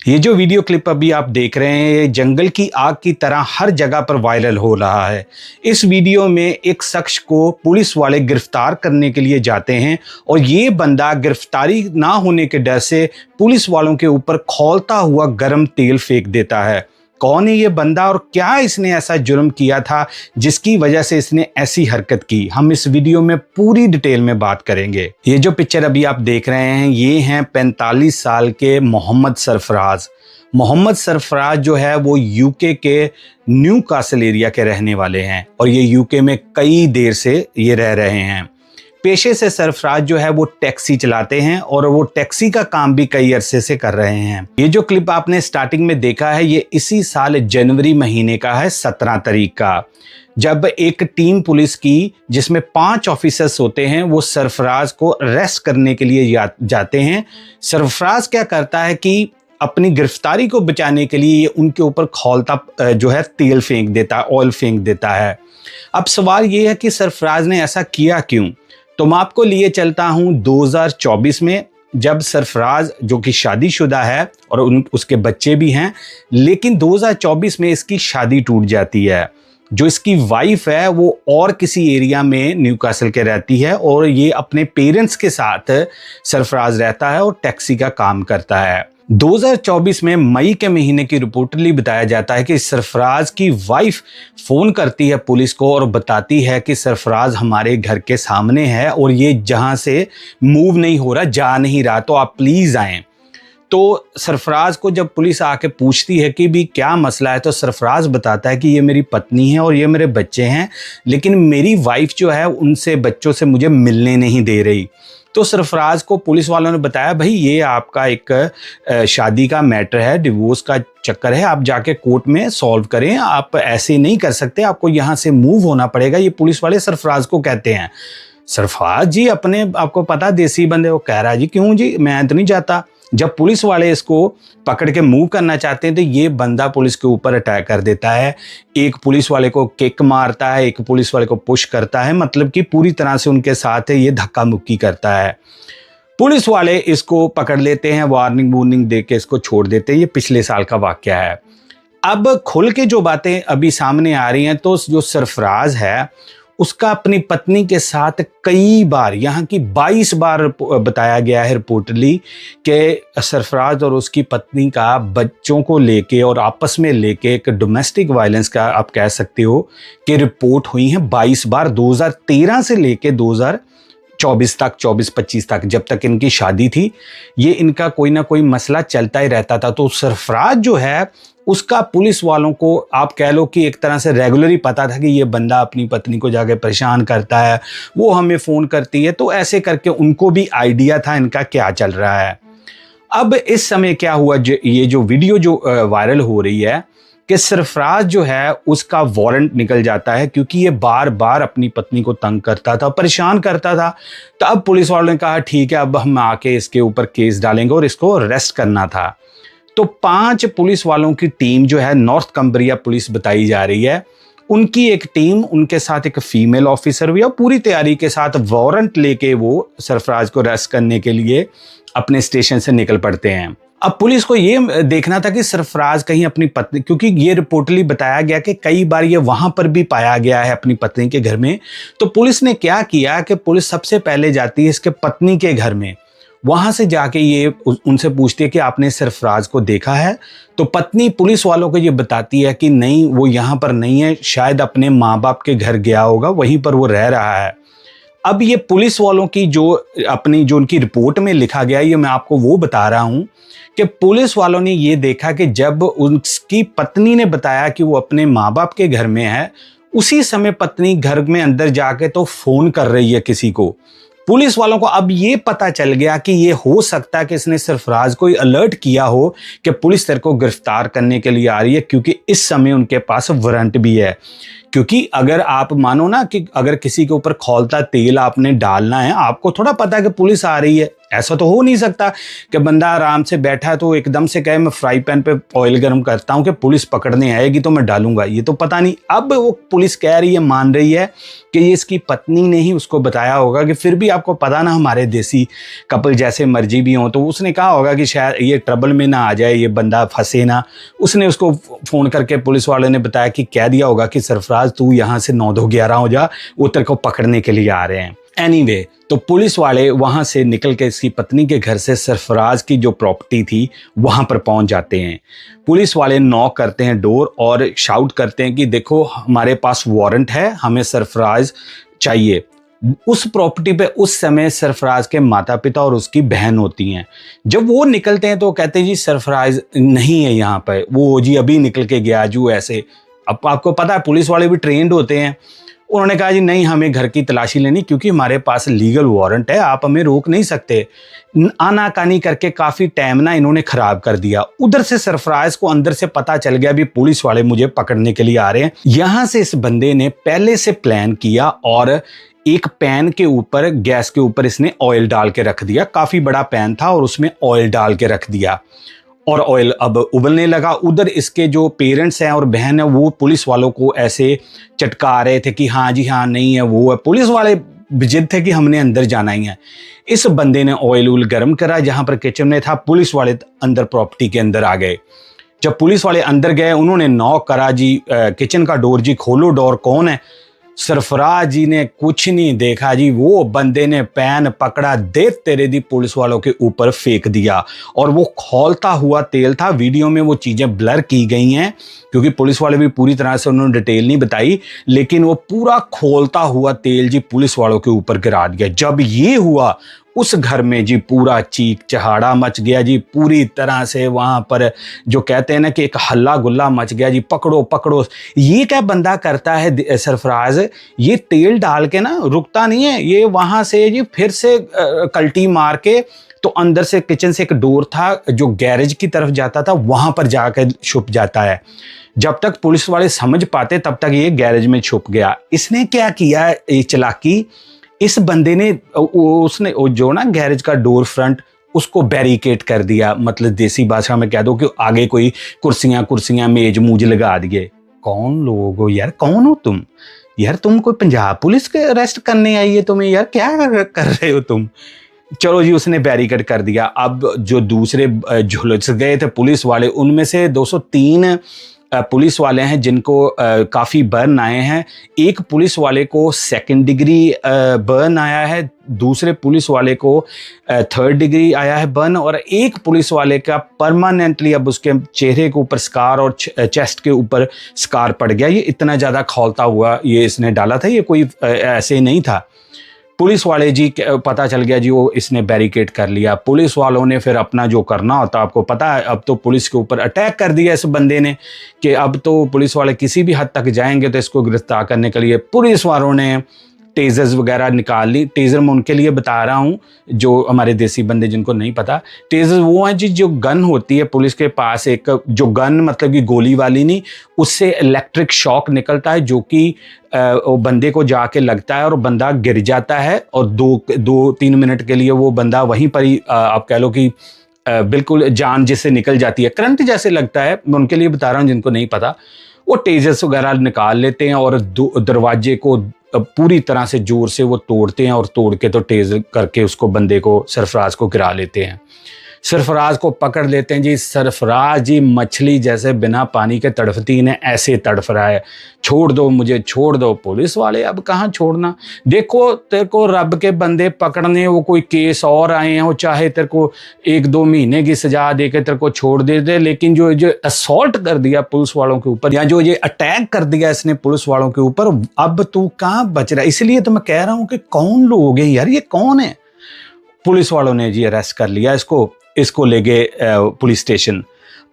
ये जो video clip अभी आप देख रहे हैं, ये जंगल की आग की तरह हर जगह पर वायरल हो रहा है। इस वीडियो में एक शख्स को पुलिस वाले गिरफ्तार करने के लिए जाते हैं और ये बंदा गिरफ्तारी ना होने के डर से पुलिस वालों के ऊपर खौलता हुआ गर्म तेल फेंक देता है। कौन है ये बंदा और क्या इसने ऐसा जुर्म किया था जिसकी वजह से इसने ऐसी हरकत की, हम इस वीडियो में पूरी डिटेल में बात करेंगे। ये जो पिक्चर अभी आप देख रहे हैं, ये हैं 45 साल के मोहम्मद सरफराज। मोहम्मद सरफराज जो है वो यूके के न्यू कासल एरिया के रहने वाले हैं और ये यूके में कई देर से ये रह रहे हैं। पेशे से सरफराज जो है वो टैक्सी चलाते हैं और वो टैक्सी का काम भी कई अरसे से कर रहे हैं। ये जो क्लिप आपने स्टार्टिंग में देखा है, ये इसी साल जनवरी महीने का है, 17 तारीख का, जब एक टीम पुलिस की जिसमें 5 ऑफिसर्स होते हैं वो सरफराज को अरेस्ट करने के लिए जाते हैं। सरफराज क्या करता है कि अपनी गिरफ्तारी को बचाने के लिए ये उनके ऊपर खौलता जो है तेल फेंक देता है, ऑयल फेंक देता है। अब सवाल ये है कि सरफराज ने ऐसा किया क्यों? तो मैं आपको लिए चलता हूं 2024 में, जब सरफराज जो कि शादीशुदा है और उसके बच्चे भी हैं, लेकिन 2024 में इसकी शादी टूट जाती है। जो इसकी वाइफ है वो और किसी एरिया में न्यूकासल के रहती है और ये अपने पेरेंट्स के साथ सरफराज रहता है और टैक्सी का काम करता है। 2024 में मई के महीने की रिपोर्टली बताया जाता है कि सरफराज की वाइफ फोन करती है पुलिस को और बताती है कि सरफराज हमारे घर के सामने है और ये जहां से मूव नहीं हो रहा, जा नहीं रहा, तो आप प्लीज आएं। तो सरफराज को जब पुलिस आके पूछती है कि भी क्या मसला है, तो सरफराज बताता है कि ये मेरी पत्नी है और ये मेरे बच्चे हैं, लेकिन मेरी वाइफ जो है उनसे बच्चों से मुझे मिलने नहीं दे रही। तो सरफराज को पुलिस वालों ने बताया, भाई ये आपका एक शादी का मैटर है, डिवोर्स का चक्कर है, आप जाके कोर्ट में सॉल्व करें, आप ऐसे नहीं कर सकते, आपको यहाँ से मूव होना पड़ेगा। ये पुलिस वाले सरफराज को कहते हैं। सरफराज जी अपने आपको पता देसी बंदे, वो कह रहा है जी क्यों जी, मैं तो नहीं जाता। जब पुलिस वाले इसको पकड़ के मूव करना चाहते हैं तो ये बंदा पुलिस के ऊपर अटैक कर देता है। एक पुलिस वाले को किक मारता है, एक पुलिस वाले को पुश करता है, मतलब कि पूरी तरह से उनके साथ ये धक्का मुक्की करता है। पुलिस वाले इसको पकड़ लेते हैं, वार्निंग दे के इसको छोड़ देते हैं। ये पिछले साल का वाकया है। अब खुल के जो बातें अभी सामने आ रही हैं, तो जो सरफराज है उसका अपनी पत्नी के साथ कई बार, यहाँ की 22 बार बताया गया है रिपोर्टली कि सरफराज और उसकी पत्नी का बच्चों को लेके और आपस में लेके एक डोमेस्टिक वायलेंस का आप कह सकते हो कि रिपोर्ट हुई है 22 बार, 2013 से लेके 2024 तक, 24-25 तक, जब तक इनकी शादी थी, ये इनका कोई ना कोई मसला चलता ही रहता था। तो सरफराज जो है उसका पुलिस वालों को आप कह लो कि एक तरह से रेगुलरली पता था कि ये बंदा अपनी पत्नी को जाके परेशान करता है, वो हमें फ़ोन करती है, तो ऐसे करके उनको भी आइडिया था इनका क्या चल रहा है। अब इस समय क्या हुआ, ये जो वीडियो जो वायरल हो रही है कि सरफराज जो है उसका वारंट निकल जाता है, क्योंकि ये बार बार अपनी पत्नी को तंग करता था, परेशान करता था। तो अब पुलिस वालों ने कहा ठीक है, अब हम आके इसके ऊपर केस डालेंगे और इसको अरेस्ट करना था। तो 5 पुलिस वालों की टीम जो है, नॉर्थ कम्बरिया पुलिस बताई जा रही है, उनकी एक टीम, उनके साथ एक फीमेल ऑफिसर भी, और पूरी तैयारी के साथ वारंट लेके वो सरफराज को अरेस्ट करने के लिए अपने स्टेशन से निकल पड़ते हैं। अब पुलिस को ये देखना था कि सरफराज कहीं अपनी पत्नी, क्योंकि ये रिपोर्टली बताया गया कि कई बार ये वहां पर भी पाया गया है अपनी पत्नी के घर में। तो पुलिस ने क्या किया कि पुलिस सबसे पहले जाती है इसके पत्नी के घर में, वहां से जाके ये उनसे पूछती है कि आपने सरफराज को देखा है? तो पत्नी पुलिस वालों को ये बताती है कि नहीं, वो यहाँ पर नहीं है, शायद अपने माँ बाप के घर गया होगा, वहीं पर वो रह रहा है। अब ये पुलिस वालों की जो उनकी रिपोर्ट में लिखा गया, ये मैं आपको वो बता रहा हूँ कि पुलिस वालों ने ये देखा कि जब उसकी पत्नी ने बताया कि वो अपने माँ बाप के घर में है, उसी समय पत्नी घर में अंदर जाके तो फोन कर रही है किसी को। पुलिस वालों को अब ये पता चल गया कि ये हो सकता है कि इसने सरफराज को अलर्ट किया हो कि पुलिस तेरे को गिरफ्तार करने के लिए आ रही है, क्योंकि इस समय उनके पास वारंट भी है। क्योंकि अगर आप मानो ना कि अगर किसी के ऊपर खौलता तेल आपने डालना है, आपको थोड़ा पता है कि पुलिस आ रही है, ऐसा तो हो नहीं सकता कि बंदा आराम से बैठा है तो एकदम से कहे मैं फ्राई पैन पे ऑयल गर्म करता हूँ कि पुलिस पकड़ने आएगी तो मैं डालूंगा। ये तो पता नहीं। अब वो पुलिस कह रही है, मान रही है कि ये इसकी पत्नी ने ही उसको बताया होगा कि फिर भी आपको पता ना हमारे देसी कपल जैसे मर्जी भी हों, तो उसने कहा होगा कि शायद ये ट्रबल में ना आ जाए, ये बंदा फंसे ना। उसने उसको फ़ोन करके पुलिस वाले ने बताया कि कह दिया होगा कि सरफराज तू यहाँ से 9-2-11 हो जा, वो तेरे को पकड़ने के लिए आ रहे हैं। एनीवे, तो पुलिस वाले वहाँ से निकल के इसकी पत्नी के घर से सरफराज की जो प्रॉपर्टी थी वहाँ पर पहुँच जाते हैं। पुलिस वाले नॉक करते हैं डोर और शाउट करते हैं कि देखो हमारे पास वारंट है, हमें सरफराज चाहिए। उस प्रॉपर्टी पे उस समय सरफराज के माता पिता और उसकी बहन होती हैं। जब वो निकलते हैं तो कहते हैं जी सरफराज नहीं है यहाँ पे, वो जी अभी निकल के गया जो ऐसे। अब आपको पता है पुलिस वाले भी ट्रेंड होते हैं। उन्होंने कहा जी नहीं, हमें घर की तलाशी लेनी क्योंकि हमारे पास लीगल वारंट है, आप हमें रोक नहीं सकते। आनाकानी करके काफ़ी टाइम ना इन्होंने ख़राब कर दिया। उधर से सरफराज को अंदर से पता चल गया भी पुलिस वाले मुझे पकड़ने के लिए आ रहे हैं। यहाँ से इस बंदे ने पहले से प्लान किया और एक पैन के ऊपर, गैस के ऊपर इसने ऑयल डाल के रख दिया। काफ़ी बड़ा पैन था और उसमें ऑयल डाल के रख दिया और ऑयल अब उबलने लगा। उधर इसके जो पेरेंट्स हैं और बहन है वो पुलिस वालों को ऐसे चटका रहे थे कि हाँ जी हाँ नहीं है वो है। पुलिस वाले जिद थे कि हमने अंदर जाना ही है। इस बंदे ने ऑयल गर्म करा जहाँ पर किचन में था। पुलिस वाले अंदर प्रॉपर्टी के अंदर आ गए। जब पुलिस वाले अंदर गए उन्होंने नॉक करा जी किचन का डोर, जी खोलो डोर, कौन है। सरफराज जी ने कुछ नहीं देखा जी, वो बंदे ने पैन पकड़ा, दे तेरे दी पुलिस वालों के ऊपर फेंक दिया और वो खौलता हुआ तेल था। वीडियो में वो चीज़ें ब्लर की गई हैं क्योंकि पुलिस वाले भी पूरी तरह से उन्होंने डिटेल नहीं बताई, लेकिन वो पूरा खोलता हुआ तेल जी पुलिस वालों के ऊपर गिरा दिया। जब ये हुआ उस घर में जी पूरा चीख चहाड़ा मच गया जी, पूरी तरह से वहाँ पर जो कहते हैं ना कि एक हल्ला गुल्ला मच गया जी, पकड़ो पकड़ो। ये क्या बंदा करता है सरफराज, ये तेल डाल के ना रुकता नहीं है, ये वहाँ से जी फिर से कल्टी मार के तो अंदर से किचन से एक डोर था जो गैरेज की तरफ जाता था, वहाँ पर जाकर छुप जाता है। जब तक पुलिस वाले समझ पाते तब तक ये गैरेज में छुप गया। इसने क्या किया, ये चालाकी, इस बंदे ने उसने जो ना गैरेज का डोर फ्रंट उसको बैरिकेड कर दिया। मतलब देसी भाषा में कह दो कि आगे कोई कुर्सियां मेज मूज लगा दिए। कौन लोग हो यार, कौन हो तुम यार, तुम कोई पंजाब पुलिस के अरेस्ट करने आई है तुम्हें यार, क्या कर रहे हो तुम। चलो जी उसने बैरिकेड कर दिया। अब जो दूसरे झुलस गए थे पुलिस वाले, उनमें से 203 पुलिस वाले हैं जिनको काफ़ी बर्न आए हैं। एक पुलिस वाले को 2nd डिग्री बर्न आया है, दूसरे पुलिस वाले को 3rd डिग्री आया है बर्न, और एक पुलिस वाले का परमानेंटली अब उसके चेहरे के ऊपर स्कार और चेस्ट के ऊपर स्कार पड़ गया। ये इतना ज़्यादा खौलता हुआ ये इसने डाला था, ये कोई ऐसे नहीं था। पुलिस वाले जी पता चल गया जी वो इसने बैरिकेड कर लिया। पुलिस वालों ने फिर अपना जो करना होता आपको पता है, अब तो पुलिस के ऊपर अटैक कर दिया इस बंदे ने कि अब तो पुलिस वाले किसी भी हद तक जाएंगे तो इसको गिरफ्तार करने के लिए पुलिस वालों ने टेजर्स वगैरह निकाल ली। टेजर मैं उनके लिए बता रहा हूँ जो हमारे देसी बंदे जिनको नहीं पता, टेजर वो हैं जी जो गन होती है पुलिस के पास, एक जो गन मतलब कि गोली वाली नहीं, उससे इलेक्ट्रिक शॉक निकलता है जो कि वो बंदे को जाके लगता है और बंदा गिर जाता है और 2-3 मिनट के लिए वो बंदा वहीं पर ही आप कह लो कि बिल्कुल जान जिससे निकल जाती है, करंट जैसे लगता है। मैं उनके लिए बता रहा हूँ जिनको नहीं पता। वो टेजर्स वगैरह निकाल लेते हैं और दरवाजे को पूरी तरह से जोर से वो तोड़ते हैं और तोड़ के तो टेजर करके उसको बंदे को, सरफराज को गिरा लेते हैं। सरफराज को पकड़ लेते हैं जी। सरफराज जी मछली जैसे बिना पानी के तड़फती ने ऐसे तड़फ रहा है, छोड़ दो मुझे, छोड़ दो। पुलिस वाले अब कहाँ छोड़ना, देखो तेरे को रब के बंदे पकड़ने, वो कोई केस और आए हैं, वो चाहे तेरे को 1-2 महीने की सजा दे के तेरे को छोड़ दे, लेकिन जो असॉल्ट कर दिया पुलिस वालों के ऊपर या जो ये अटैक कर दिया इसने पुलिस वालों के ऊपर, अब तू कहाँ बच रहा है। इसलिए तो मैं कह रहा हूँ कि कौन लोग हैं यार, ये कौन है। पुलिस वालों ने जी अरेस्ट कर लिया इसको ले गए पुलिस स्टेशन।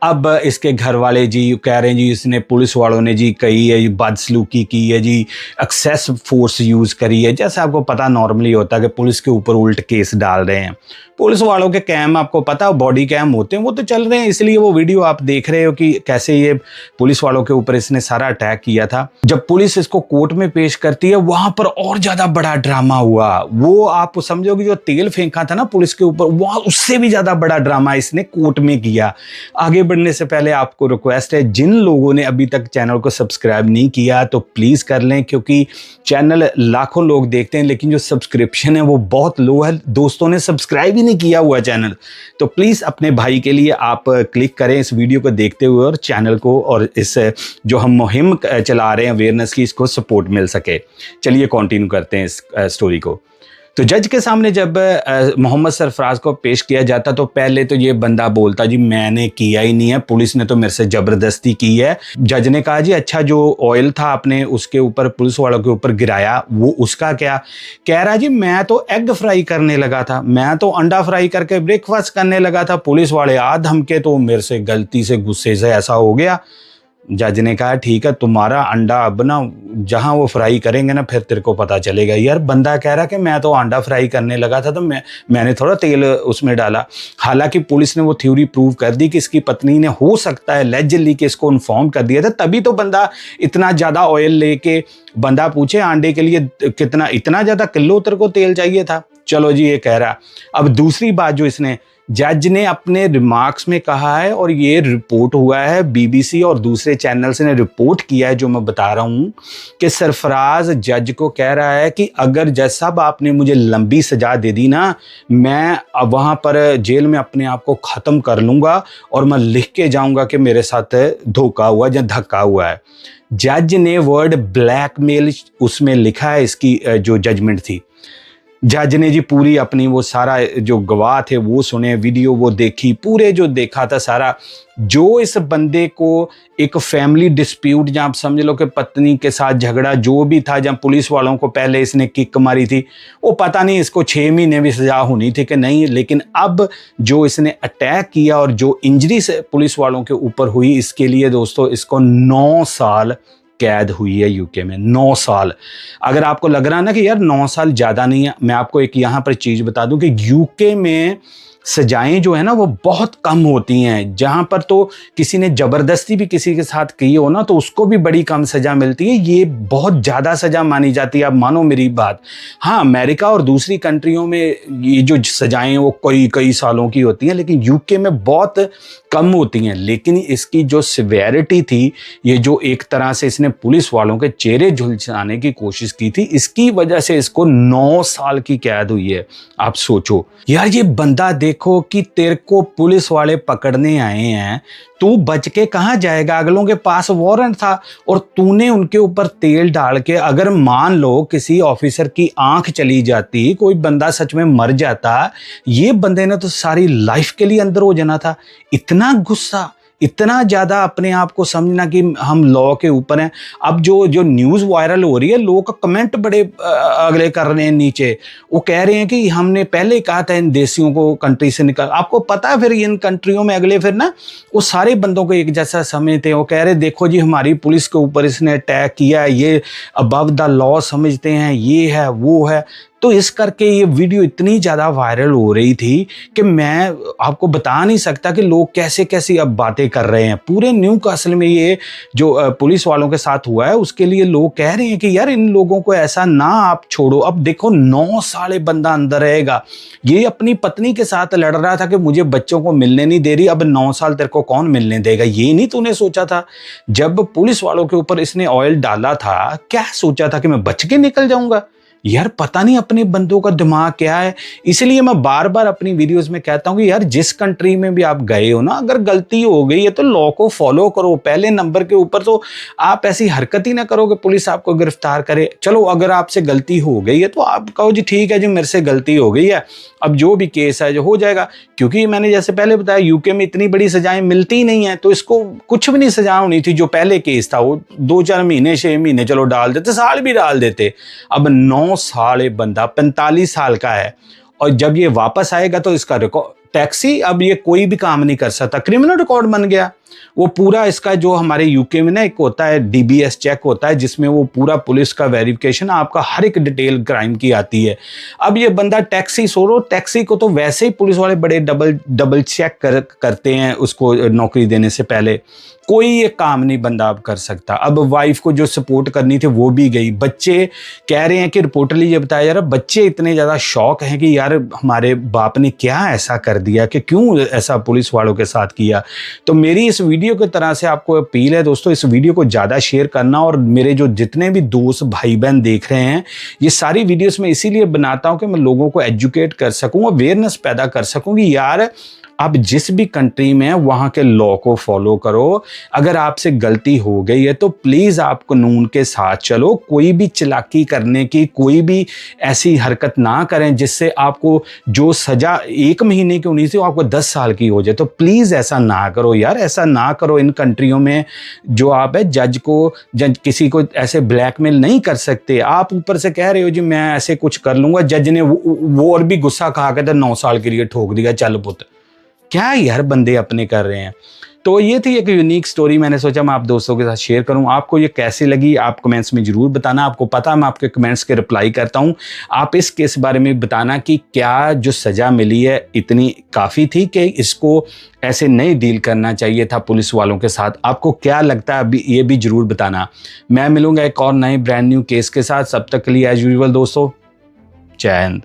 अब इसके घर वाले जी कह रहे हैं जी इसने पुलिस वालों ने जी कही है जी बदसलूकी की है जी, एक्सेस फोर्स यूज़ करी है। जैसे आपको पता नॉर्मली होता है कि पुलिस के ऊपर उल्ट केस डाल रहे हैं। पुलिस वालों के कैम आपको पता बॉडी कैम होते हैं, वो तो चल रहे हैं, इसलिए वो वीडियो आप देख रहे हो कि कैसे ये पुलिस वालों के ऊपर इसने सारा अटैक किया था। जब पुलिस इसको कोर्ट में पेश करती है वहां पर और ज्यादा बड़ा ड्रामा हुआ। वो आप समझोगे जो तेल फेंका था ना पुलिस के ऊपर, वहां उससे भी ज्यादा बड़ा ड्रामा इसने कोर्ट में किया। आगे बढ़ने से पहले आपको रिक्वेस्ट है, जिन लोगों ने अभी तक चैनल को सब्सक्राइब नहीं किया तो प्लीज कर लें, क्योंकि चैनल लाखों लोग देखते हैं लेकिन जो सब्सक्रिप्शन है वो बहुत लो है। दोस्तों ने सब्सक्राइब ही नहीं किया हुआ चैनल, तो प्लीज अपने भाई के लिए आप क्लिक करें इस वीडियो को देखते हुए और चैनल को, और इस जो हम मुहिम चला रहे हैं अवेयरनेस की, इसको सपोर्ट मिल सके। चलिए कंटिन्यू करते हैं इस स्टोरी को। तो जज के सामने जब मोहम्मद सरफराज को पेश किया जाता तो पहले तो ये बंदा बोलता जी मैंने किया ही नहीं है, पुलिस ने तो मेरे से जबरदस्ती की है। जज ने कहा जी अच्छा जो ऑयल था आपने उसके ऊपर पुलिस वालों के ऊपर गिराया वो उसका क्या? कह रहा जी मैं तो एग फ्राई करने लगा था, मैं तो अंडा फ्राई करके ब्रेकफास्ट करने लगा था, पुलिस वाले आ धमके तो मेरे से गलती से गुस्से से ऐसा हो गया। जज ने कहा ठीक है तुम्हारा अंडा अब ना जहां वो फ्राई करेंगे ना फिर तेरे को पता चलेगा। यार बंदा कह रहा कि मैं तो अंडा फ्राई करने लगा था तो मैंने थोड़ा तेल उसमें डाला। हालांकि पुलिस ने वो थ्योरी प्रूव कर दी कि इसकी पत्नी ने हो सकता है लेजिटली कि इसको इन्फॉर्म कर दिया था, तभी तो बंदा इतना ज़्यादा ऑयल लेके बंदा पूछे अंडे के लिए कितना, इतना ज़्यादा किलो तेरे को तेल चाहिए था। चलो जी ये कह रहा। अब दूसरी बात जो इसने जज ने अपने रिमार्क्स में कहा है और ये रिपोर्ट हुआ है, बीबीसी और दूसरे चैनल्स ने रिपोर्ट किया है जो मैं बता रहा हूँ, कि सरफराज जज को कह रहा है कि अगर जज साहब आपने मुझे लंबी सजा दे दी ना, मैं अब वहाँ पर जेल में अपने आप को ख़त्म कर लूँगा और मैं लिख के जाऊँगा कि मेरे साथ धोखा हुआ या धक्का हुआ है। जज ने वर्ड ब्लैकमेल उसमें लिखा है, इसकी जो जजमेंट थी। जज ने जी पूरी अपनी वो सारा जो गवाह थे वो सुने, वीडियो वो देखी, पूरे जो देखा था सारा, जो इस बंदे को एक फैमिली डिस्प्यूट, जहाँ आप समझ लो कि पत्नी के साथ झगड़ा जो भी था, जहाँ पुलिस वालों को पहले इसने किक मारी थी, वो पता नहीं इसको 6 महीने भी सजा होनी थी कि नहीं, लेकिन अब जो इसने अटैक किया और जो इंजरी से पुलिस वालों के ऊपर हुई, इसके लिए दोस्तों इसको 9 साल कैद हुई है यूके में। 9 साल। अगर आपको लग रहा है ना कि यार 9 साल ज़्यादा नहीं है, मैं आपको एक यहाँ पर चीज़ बता दूं कि यूके में सजाएं जो है ना वो बहुत कम होती हैं। जहाँ पर तो किसी ने ज़बरदस्ती भी किसी के साथ की हो ना तो उसको भी बड़ी कम सज़ा मिलती है, ये बहुत ज़्यादा सज़ा मानी जाती है। आप मानो मेरी बात। हाँ, अमेरिका और दूसरी कंट्रियों में ये जो सजाएं वो कई सालों की होती हैं, लेकिन यूके में बहुत कम होती हैं। लेकिन इसकी जो सिवेरिटी थी, ये जो एक तरह से इसने पुलिस वालों के चेहरे झुलसाने की कोशिश की थी, इसकी वजह से इसको 9 साल की कैद हुई है। आप सोचो यार, ये बंदा देखो कि तेरे को पुलिस वाले पकड़ने आए हैं, तू बच के कहाँ जाएगा? अगलों के पास वारंट था और तूने उनके ऊपर तेल डाल के, अगर मान लो किसी ऑफिसर की आंख चली जाती, कोई बंदा सच में मर जाता, ये बंदे ने तो सारी लाइफ के लिए अंदर हो जाना था। इतना गुस्सा, इतना ज़्यादा अपने आप को समझना कि हम लॉ के ऊपर हैं। अब जो न्यूज़ वायरल हो रही है, लोग का कमेंट बड़े अगले कर रहे हैं नीचे, वो कह रहे हैं कि हमने पहले कहा था इन देशियों को कंट्री से निकाल। आपको पता है फिर इन कंट्रियों में अगले फिर ना वो सारे बंदों को एक जैसा समझते हैं। वो कह रहे देखो जी हमारी पुलिस के ऊपर इसने अटैक किया है, ये अबव द लॉ समझते हैं, ये है वो है। तो इस करके ये वीडियो इतनी ज़्यादा वायरल हो रही थी कि मैं आपको बता नहीं सकता कि लोग कैसे कैसे अब बातें कर रहे हैं। पूरे न्यू कासल में ये जो पुलिस वालों के साथ हुआ है उसके लिए लोग कह रहे हैं कि यार इन लोगों को ऐसा ना आप छोड़ो। अब देखो 9 साल बंदा अंदर रहेगा। ये अपनी पत्नी के साथ लड़ रहा था कि मुझे बच्चों को मिलने नहीं दे रही, अब 9 साल तेरे को कौन मिलने देगा? ये नहीं तूने सोचा था जब पुलिस वालों के ऊपर इसने ऑयल डाला था? क्या सोचा था कि मैं बच के निकल जाऊंगा? यार पता नहीं अपने बंदों का दिमाग क्या है। इसलिए मैं बार बार अपनी वीडियोस में कहता हूं कि यार जिस कंट्री में भी आप गए हो ना, अगर गलती हो गई है तो लॉ को फॉलो करो। पहले नंबर के ऊपर तो आप ऐसी हरकत ही ना करो कि पुलिस आपको गिरफ्तार करे। चलो अगर आपसे गलती हो गई है तो आप कहो जी ठीक है जी मेरे से गलती हो गई है, अब जो भी केस है जो हो जाएगा। क्योंकि मैंने जैसे पहले बताया यूके में इतनी बड़ी सजाएं मिलती ही नहीं है, तो इसको कुछ भी नहीं सजा होनी थी। जो पहले केस था वो 2-4 महीने 6 महीने चलो डाल देते, साल भी डाल देते। अब 9 साल बंदा 45 साल का है और जब ये वापस आएगा तो इसका टैक्सी अब ये कोई भी काम नहीं कर सकता, क्रिमिनल रिकॉर्ड बन गया। वो पूरा इसका जो हमारे यूके में ना एक होता है डीबीएस चेक होता है, जिसमें वो पूरा पुलिस का वेरिफिकेशन आपका हर एक डिटेल क्राइम की आती है। अब ये बंदा टैक्सी सोलो, टैक्सी को तो वैसे ही पुलिस वाले बड़े डबल चेक करते हैं उसको नौकरी देने से पहले। कोई ये काम नहीं बंदा अब कर सकता। अब वाइफ को जो सपोर्ट करनी थी वो भी गई। बच्चे कह रहे हैं कि रिपोर्टरली ये बताया जा रहा है, बच्चे इतने ज़्यादा शौक हैं कि यार हमारे बाप ने क्या ऐसा कर दिया, कि क्यों ऐसा पुलिस वालों के साथ किया। तो मेरी इस वीडियो की तरह से आपको अपील है दोस्तों, इस वीडियो को ज़्यादा शेयर करना। और मेरे जो जितने भी दोस्त भाई बहन देख रहे हैं, ये सारी वीडियोस मैं इसीलिए बनाता हूँ कि मैं लोगों को एजुकेट कर सकूँ, अवेयरनेस पैदा कर सकूँ कि यार आप जिस भी कंट्री में वहाँ के लॉ को फॉलो करो। अगर आपसे गलती हो गई है तो प्लीज़ आप कानून के साथ चलो। कोई भी चालाकी करने की, कोई भी ऐसी हरकत ना करें जिससे आपको जो सज़ा 1 महीने की होनी थी वो आपको 10 साल की हो जाए। तो प्लीज़ ऐसा ना करो यार, ऐसा ना करो। इन कंट्रियों में जो आप है जज किसी को ऐसे ब्लैकमेल नहीं कर सकते। आप ऊपर से कह रहे हो जी मैं ऐसे कुछ कर लूँगा, जज ने वो और भी गुस्सा खा के तो 9 साल के लिए ठोक दिया, चल पुत। क्या यार बंदे अपने कर रहे हैं। तो ये थी एक यूनिक स्टोरी, मैंने सोचा मैं आप दोस्तों के साथ शेयर करूं। आपको ये कैसी लगी आप कमेंट्स में ज़रूर बताना। आपको पता है मैं आपके कमेंट्स के रिप्लाई करता हूं। आप इस केस बारे में बताना कि क्या जो सज़ा मिली है इतनी काफ़ी थी कि इसको ऐसे नहीं डील करना चाहिए था पुलिस वालों के साथ। आपको क्या लगता है अभी ये भी ज़रूर बताना। मैं मिलूँगा एक और नए ब्रांड न्यू केस के साथ। सब तक के लिए एज यूजुअल दोस्तों, जय हिंद।